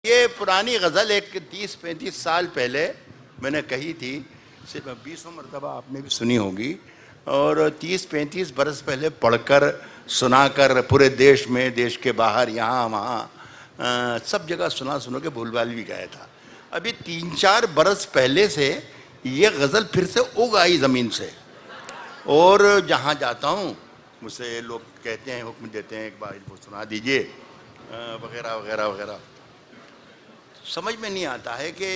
ये पुरानी गज़ल एक 30-35 साल पहले मैंने कही थी, सिर्फ 20 मरतबा आपने भी सुनी होगी, और 30-35 बरस पहले पढ़कर सुनाकर पूरे देश में, देश के बाहर, यहाँ वहाँ सब जगह सुना के भूलभाल भी गया था। अभी 3-4 बरस पहले से ये गज़ल फिर से उग आई ज़मीन से, और जहाँ जाता हूँ मुझसे लोग कहते हैं, हुक्म देते हैं एक बार इनको सुना दीजिए वगैरह वगैरह वगैरह। समझ में नहीं आता है कि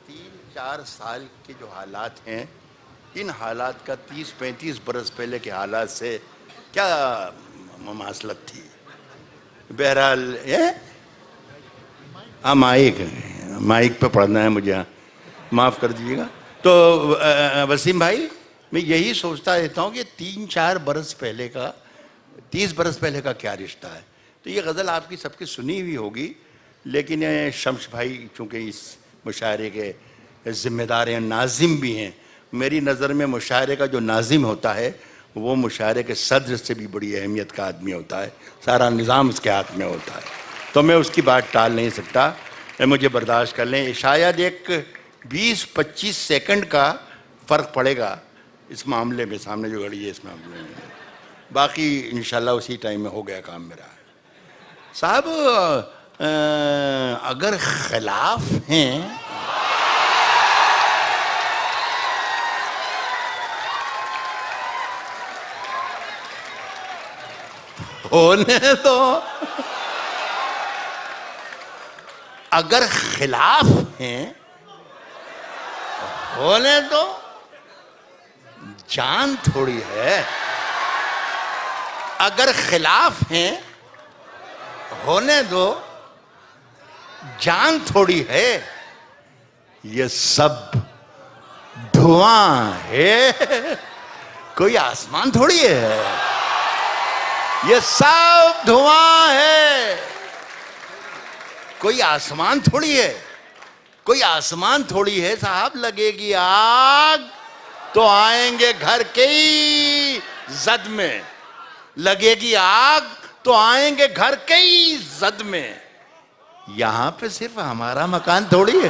3-4 साल के जो हालात हैं, इन हालात का 30-35 बरस पहले के हालात से क्या ममासलत थी। बहरहाल ये हाँ, माइक पे पढ़ना है मुझे, माफ़ कर दीजिएगा। तो वसीम भाई, मैं यही सोचता रहता हूँ कि 3-4 बरस पहले का, 30 बरस पहले का क्या रिश्ता है। तो ये गज़ल आपकी सबकी सुनी हुई होगी, लेकिन शम्स भाई चूँकि इस मुशायरे के ज़िम्मेदार हैं, नाज़िम भी हैं। मेरी नज़र में मुशायरे का जो नाज़िम होता है वो मुशायरे के सदर से भी बड़ी अहमियत का आदमी होता है, सारा निज़ाम उसके हाथ में होता है। तो मैं उसकी बात टाल नहीं सकता, मुझे बर्दाश्त कर लें। शायद एक 20-25 सेकंड का फ़र्क पड़ेगा इस मामले में, सामने जो घड़ी है इस मामले में, बाकी इंशाल्लाह उसी टाइम में हो गया काम मेरा। साहब अगर खिलाफ हैं होने तो, अगर खिलाफ हैं होने तो, जान थोड़ी है। अगर खिलाफ हैं होने दो, जान थोड़ी है। ये सब धुआं है, कोई आसमान थोड़ी है। ये सब धुआं है, कोई आसमान थोड़ी है। कोई आसमान थोड़ी है साहब। लगेगी आग तो आएंगे घर के ही जद में, लगेगी आग तो आएंगे घर के ही जद में। यहां पे सिर्फ हमारा मकान थोड़ी है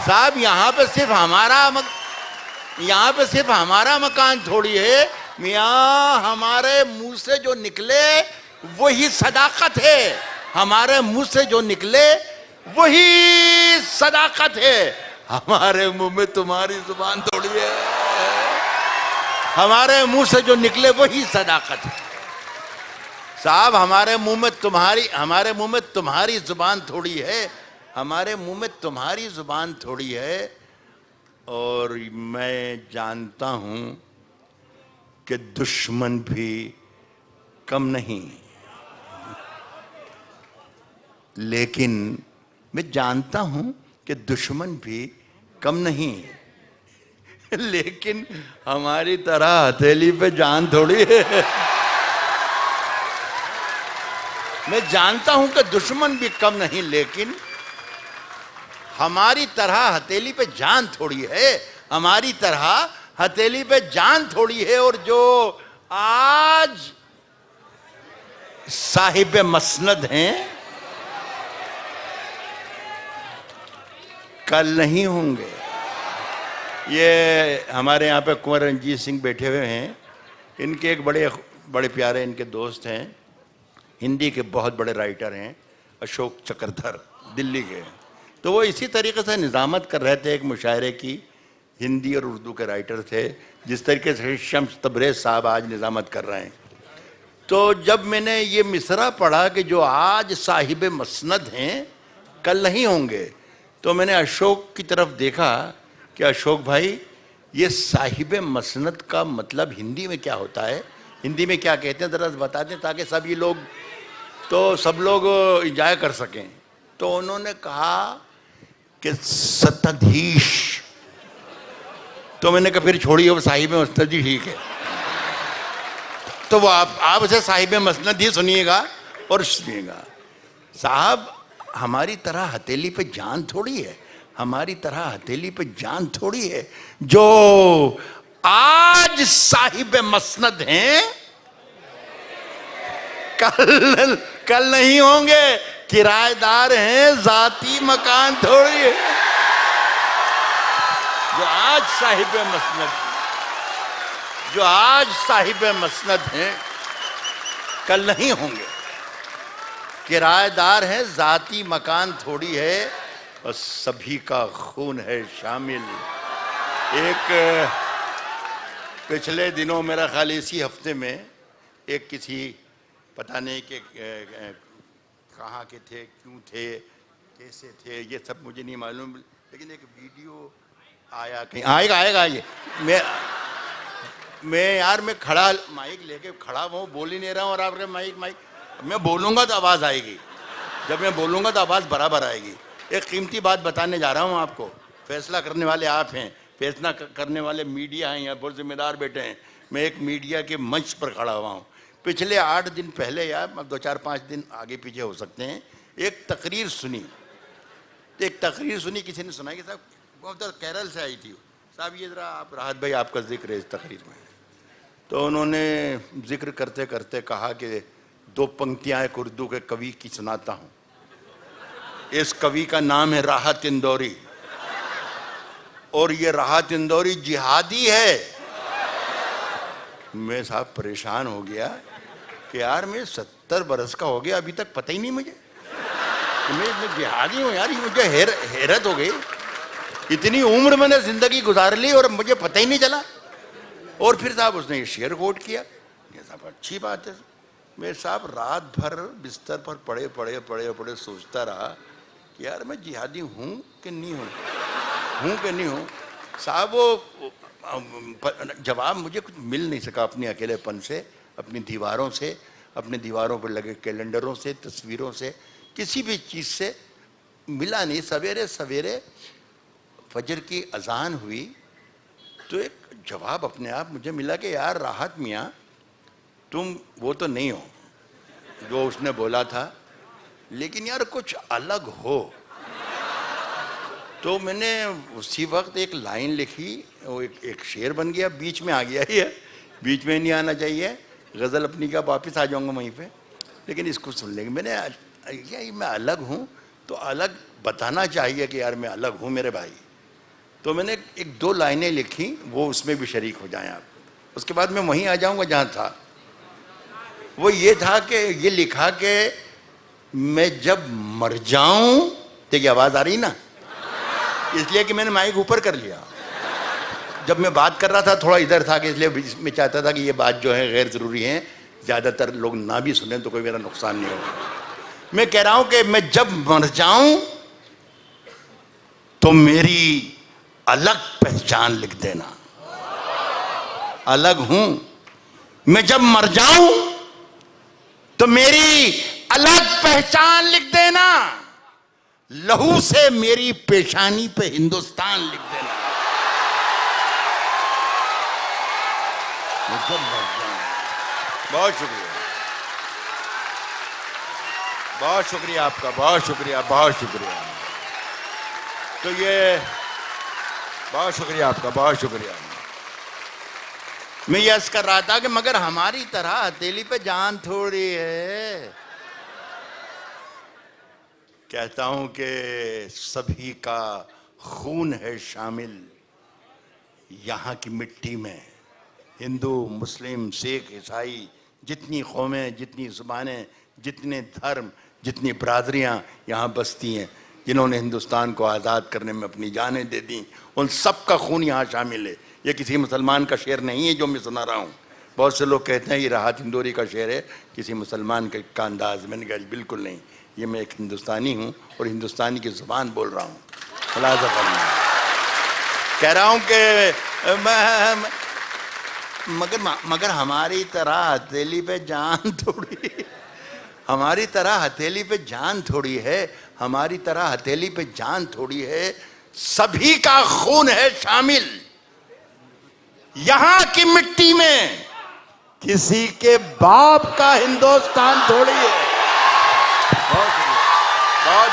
साहब, यहां पे सिर्फ हमारा मकान थोड़ी है। मियां, हमारे मुंह से जो निकले वही सदाकत है। हमारे मुंह से जो निकले वही सदाकत है। हमारे मुंह में तुम्हारी जुबान थोड़ी है। हमारे मुंह से जो निकले वही सदाकत है साहब। हमारे मुंह में तुम्हारी जुबान थोड़ी है। हमारे मुंह में तुम्हारी जुबान थोड़ी है। और मैं जानता हूं कि दुश्मन भी कम नहीं, लेकिन मैं जानता हूं कि दुश्मन भी कम नहीं, लेकिन हमारी तरह हथेली पे जान थोड़ी है। मैं जानता हूं कि दुश्मन भी कम नहीं, लेकिन हमारी तरह हथेली पे जान थोड़ी है। हमारी तरह हथेली पे जान थोड़ी है। और जो आज साहिब मसनद हैं, कल नहीं होंगे। ये हमारे यहाँ पे कुंवर रंजीत सिंह बैठे हुए हैं। इनके एक बड़े प्यारे इनके दोस्त हैं, हिंदी के बहुत बड़े राइटर हैं, अशोक चक्रधर, दिल्ली के। तो वो इसी तरीके से निज़ामत कर रहे थे एक मुशायरे की। हिंदी और उर्दू के राइटर थे, जिस तरीके से शम्स तबरेज़ साहब आज निज़ामत कर रहे हैं। तो जब मैंने ये मिसरा पढ़ा कि जो आज साहिब मसनद हैं कल नहीं होंगे, तो मैंने अशोक की तरफ देखा कि अशोक भाई, ये साहिब मसनद का मतलब हिंदी में क्या होता है, हिंदी में क्या कहते हैं, ज़रा बता दें ताकि सभी लोग, तो सब लोग इंजॉय कर सकें। तो उन्होंने कहा कि सत्ताधीश। तो मैंने कहा फिर छोड़िए, वो साहिब मसनद ही ठीक है। तो वो आप उसे साहिब मसनद ही सुनिएगा और सुनिएगा। साहब, हमारी तरह हथेली पे जान थोड़ी है। हमारी तरह हथेली पे जान थोड़ी है। जो आज साहिब मसनद हैं कल नहीं होंगे। किराएदार हैं, जाती मकान थोड़ी है। जो आज साहिब मसनद हैं, कल नहीं होंगे। किराएदार हैं, जाती मकान थोड़ी है, और सभी का खून है शामिल। एक पिछले दिनों, मेरा ख्याल इसी हफ्ते में, एक किसी पता नहीं कि कहाँ के थे, क्यों थे, कैसे थे, ये सब मुझे नहीं मालूम, लेकिन एक वीडियो आया, कहीं आएगा ये। मैं खड़ा, माइक लेके खड़ा हूँ, बोल ही नहीं रहा हूँ, और आप माइक मैं बोलूँगा तो आवाज़ आएगी, जब मैं बोलूँगा तो आवाज़ बराबर आएगी। एक कीमती बात बताने जा रहा हूँ आपको। फैसला करने वाले आप हैं, फैसला करने वाले मीडिया हैं, यहाँ बहुत जिम्मेदार बैठे हैं। मैं एक मीडिया के मंच पर खड़ा हुआ हूँ। पिछले 8 दिन पहले, या 2-4-5 दिन आगे पीछे हो सकते हैं, एक तकरीर सुनी। किसी ने सुनाई कि साहब वो तो केरल से आई थी, साहब ये ज़रा आप राहत भाई आपका जिक्र है इस तकरीर में। तो उन्होंने जिक्र करते करते कहा कि 2 पंक्तियाँ एक उर्दू के कवि की सुनाता हूँ। इस कवि का नाम है राहत इंदौरी, और ये राहत इंदौरी जिहादी है। मैं साहब परेशान हो गया कि यार मैं 70 बरस का हो गया, अभी तक पता ही नहीं मुझे मैं जिहादी हूँ। यार ये मुझे हैरत हो गई, इतनी उम्र मैंने जिंदगी गुजार ली और मुझे पता ही नहीं चला। और फिर साहब उसने ये शेर कोट किया। ये साहब अच्छी बात है। मैं साहब रात भर बिस्तर पर पड़े सोचता रहा कि यार मैं जिहादी हूँ कि नहीं हूँ। साहब वो जवाब मुझे कुछ मिल नहीं सका अपने अकेलेपन से, अपनी दीवारों से, अपने दीवारों पर लगे कैलेंडरों से, तस्वीरों से, किसी भी चीज़ से मिला नहीं। सवेरे सवेरे फजर की अजान हुई तो एक जवाब अपने आप मुझे मिला कि यार राहत मियाँ, तुम वो तो नहीं हो जो उसने बोला था, लेकिन यार कुछ अलग हो। तो मैंने उसी वक्त एक लाइन लिखी, वो एक शेर बन गया, बीच में आ गया ही है, बीच में नहीं आना चाहिए। गज़ल अपनी का वापस आ जाऊंगा वहीं पे, लेकिन इसको सुन लेंगे। मैंने यही मैं अलग हूँ तो अलग बताना चाहिए कि यार मैं अलग हूँ मेरे भाई। तो मैंने 1-2 लाइनें लिखी, वो उसमें भी शरीक हो जाएं आप। उसके बाद मैं वहीं आ जाऊंगा जहाँ था। वो ये था कि ये लिखा कि मैं जब मर जाऊं, देखिए आवाज़ आ रही ना, इसलिए कि मैंने माइक ऊपर कर लिया। जब मैं बात कर रहा था थोड़ा इधर था कि इसलिए मैं चाहता था कि ये बात जो है गैर ज़रूरी है, ज़्यादातर लोग ना भी सुने तो कोई मेरा नुकसान नहीं होगा। मैं कह रहा हूँ कि मैं जब मर जाऊं तो मेरी अलग पहचान लिख देना। अलग हूं मैं, जब मर जाऊं तो मेरी अलग पहचान लिख देना। लहू से मेरी पेशानी पे हिंदुस्तान लिख देना। मैं जब मर जाऊं। बहुत शुक्रिया, बहुत शुक्रिया आपका, बहुत शुक्रिया, बहुत शुक्रिया। तो ये बहुत शुक्रिया आपका, बहुत शुक्रिया। मैं यस कर रहा था कि मगर हमारी तरह हथेली पे जान थोड़ी है। कहता हूं कि सभी का खून है शामिल यहाँ की मिट्टी में। हिंदू, मुस्लिम, सिख, ईसाई, जितनी कौमें, जितनी ज़ुबानें, जितने धर्म, जितनी बरादरियाँ यहाँ बसती हैं, जिन्होंने हिंदुस्तान को आज़ाद करने में अपनी जानें दे दी, उन सब का खून यहाँ शामिल है। ये किसी मुसलमान का शेर नहीं है जो मैं सुना रहा हूँ। बहुत से लोग कहते हैं ये राहत इंदौरी का शेर है, किसी मुसलमान का अंदाज़। मैंने कहा बिल्कुल नहीं, ये मैं एक हिंदुस्तानी हूँ और हिंदुस्तानी की ज़ुबान बोल रहा हूँ। कह रहा हूँ कि मगर हमारी तरह हथेली पे जान थोड़ी, हमारी तरह हथेली पे जान थोड़ी है, हमारी तरह हथेली पे जान थोड़ी है। सभी का खून है शामिल यहाँ की मिट्टी में, किसी के बाप का हिंदुस्तान थोड़ी है। बहुत